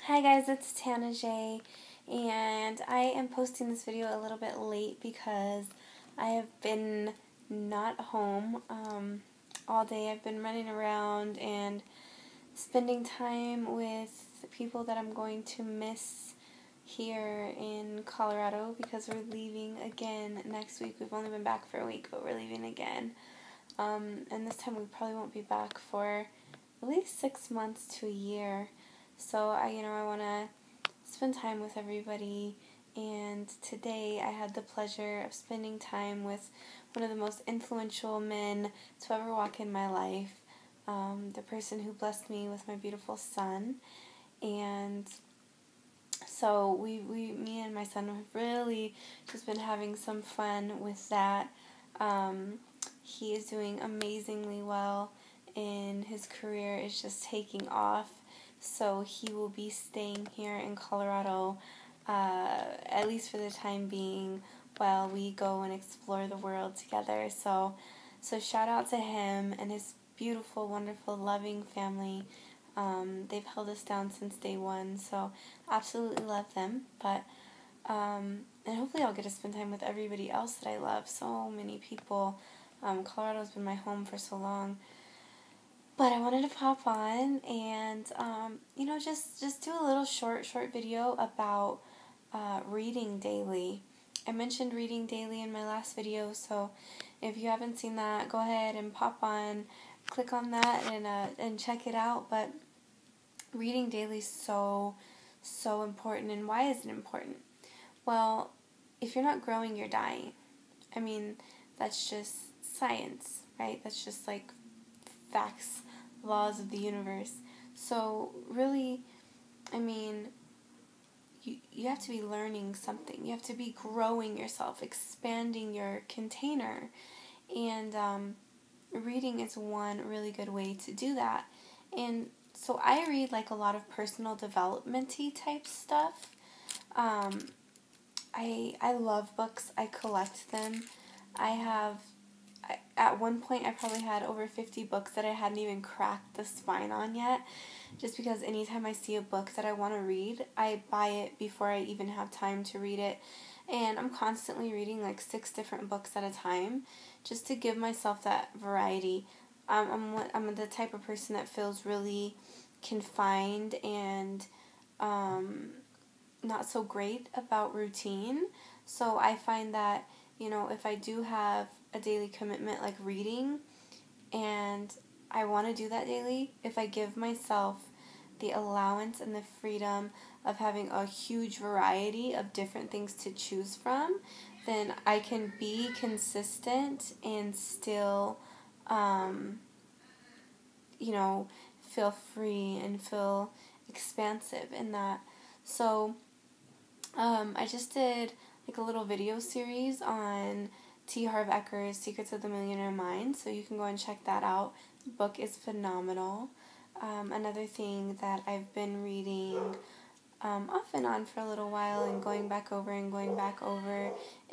Hi guys, it's Tana J, and I am posting this video a little bit late because I have been not home all day. I've been running around and spending time with the people that I'm going to miss here in Colorado because we're leaving again next week. We've only been back for a week, but we're leaving again. And this time we probably won't be back for at least 6 months to a year. So I want to spend time with everybody, and today I had the pleasure of spending time with one of the most influential men to ever walk in my life, the person who blessed me with my beautiful son. And so me and my son have really just been having some fun with that. He is doing amazingly well, and his career is just taking off. So he will be staying here in Colorado, at least for the time being, while we go and explore the world together. So shout out to him and his beautiful, wonderful, loving family. They've held us down since day one, so absolutely love them. And hopefully I'll get to spend time with everybody else that I love. So many people. Colorado's been my home for so long. But I wanted to pop on and, just do a little short video about reading daily. I mentioned reading daily in my last video, so if you haven't seen that, go ahead and pop on, click on that, and check it out. But reading daily is so important. And why is it important? Well, if you're not growing, you're dying. I mean, that's just science, right? That's just like facts, laws of the universe. So really, I mean, you have to be learning something. You have to be growing yourself, expanding your container. And reading is one really good way to do that. And so I read like a lot of personal development-y type stuff. I love books. I collect them. At one point I probably had over 50 books that I hadn't even cracked the spine on yet, just because anytime I see a book that I want to read, I buy it before I even have time to read it. And I'm constantly reading like 6 different books at a time, just to give myself that variety. I'm the type of person that feels really confined and not so great about routine. So I find that, if I do have a daily commitment like reading and I want to do that daily, if I give myself the allowance and the freedom of having a huge variety of different things to choose from, then I can be consistent and still, feel free and feel expansive in that. So, I just did like a little video series on T. Harv Eker's Secrets of the Millionaire Mind, so you can go and check that out. The book is phenomenal. Another thing that I've been reading off and on for a little while and going back over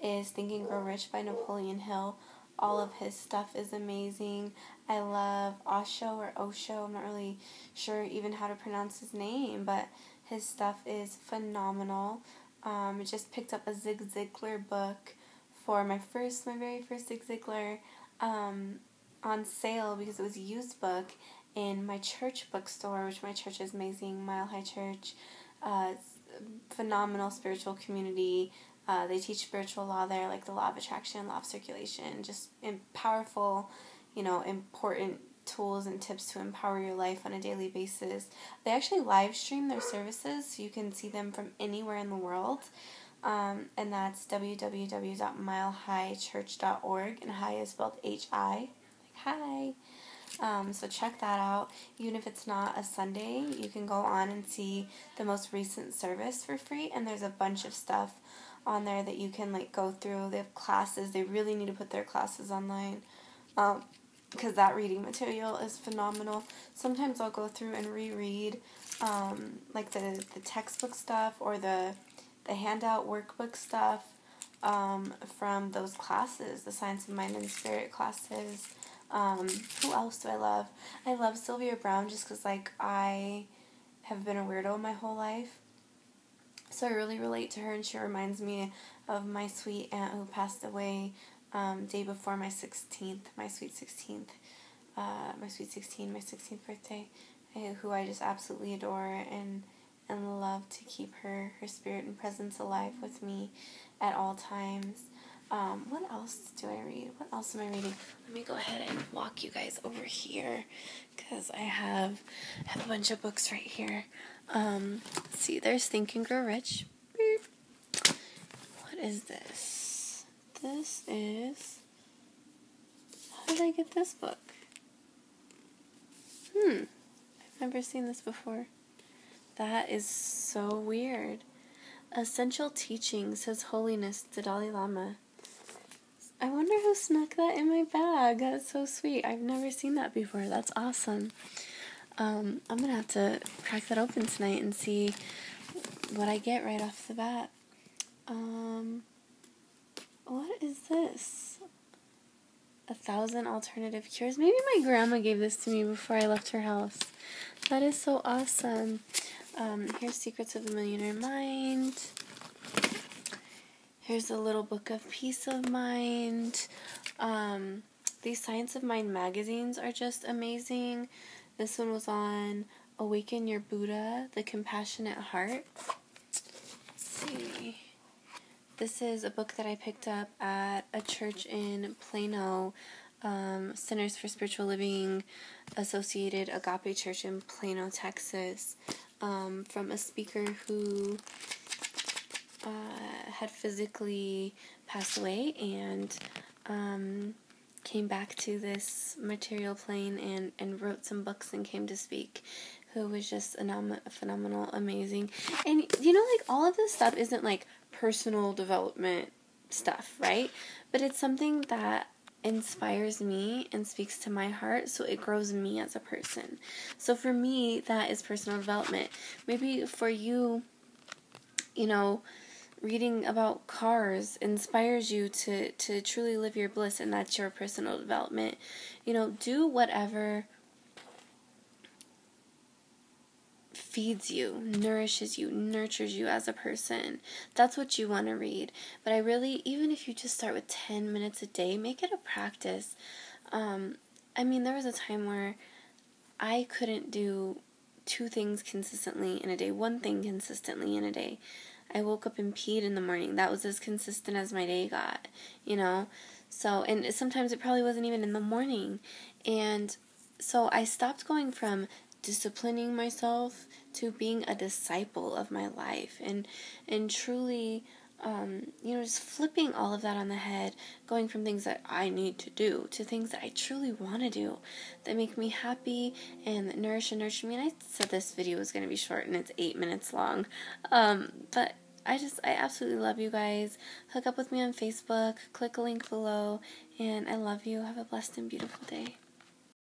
is Think and Grow Rich by Napoleon Hill. All of his stuff is amazing. I love Osho. I'm not really sure even how to pronounce his name, but his stuff is phenomenal. I just picked up a Zig Ziglar book for my very first Zig Ziglar on sale because it was a used book in my church bookstore, which my church is amazing, Mile High Church. Phenomenal spiritual community. They teach spiritual law there, like the law of attraction, law of circulation, just powerful, important tools and tips to empower your life on a daily basis. They actually live stream their services, so you can see them from anywhere in the world. And that's www.milehighchurch.org, and high is spelled H-I, like hi. So check that out. Even if it's not a Sunday, you can go on and see the most recent service for free, and there's a bunch of stuff on there that you can go through. They have classes. They really need to put their classes online, because that reading material is phenomenal. Sometimes I'll go through and reread the textbook stuff or the handout workbook stuff from those classes, the Science of Mind and Spirit classes. Who else do I love? I love Sylvia Browne just because I have been a weirdo my whole life. So I really relate to her, and she reminds me of my sweet aunt who passed away day before my 16th, my sweet 16th birthday, who I just absolutely adore and love to keep her spirit and presence alive with me at all times. What else do I read? What else am I reading? Let me go ahead and walk you guys over here, because I have a bunch of books right here. Let's see, there's Think and Grow Rich. What is this? This is... How did I get this book? I've never seen this before. That is so weird. Essential Teachings, His Holiness the Dalai Lama. I wonder who snuck that in my bag. That's so sweet. I've never seen that before. That's awesome. I'm going to have to crack that open tonight and see what I get right off the bat. What is this? 1,000 Alternative Cures. Maybe my grandma gave this to me before I left her house. That is so awesome. Here's Secrets of the Millionaire Mind. Here's a little book of Peace of Mind. These Science of Mind magazines are just amazing. This one was on Awaken Your Buddha, The Compassionate Heart. Let's see. This is a book that I picked up at a church in Plano, Centers for Spiritual Living Associated Agape Church in Plano, Texas, from a speaker who had physically passed away and came back to this material plane and wrote some books and came to speak, who was just phenomenal, amazing. And, you know, like, all of this stuff isn't, like, personal development stuff, right? But it's something that inspires me and speaks to my heart, so it grows me as a person. So for me, that is personal development. Maybe for you, you know, reading about cars inspires you to truly live your bliss, and that's your personal development. You know, do whatever feeds you, nourishes you, nurtures you as a person. That's what you want to read. But I really, even if you just start with 10 minutes a day, make it a practice. I mean, there was a time where I couldn't do 2 things consistently in a day, 1 thing consistently in a day. I woke up and peed in the morning. That was as consistent as my day got, you know? So, and sometimes it probably wasn't even in the morning. And so I stopped going from disciplining myself to being a disciple of my life, and truly, you know, just flipping all of that on the head, going from things that I need to do to things that I truly want to do, that make me happy and that nourish and nurture me. And I said this video was going to be short, and it's 8 minutes long, but I absolutely love you guys. Hook up with me on Facebook, click a link below, and I love you. Have a blessed and beautiful day.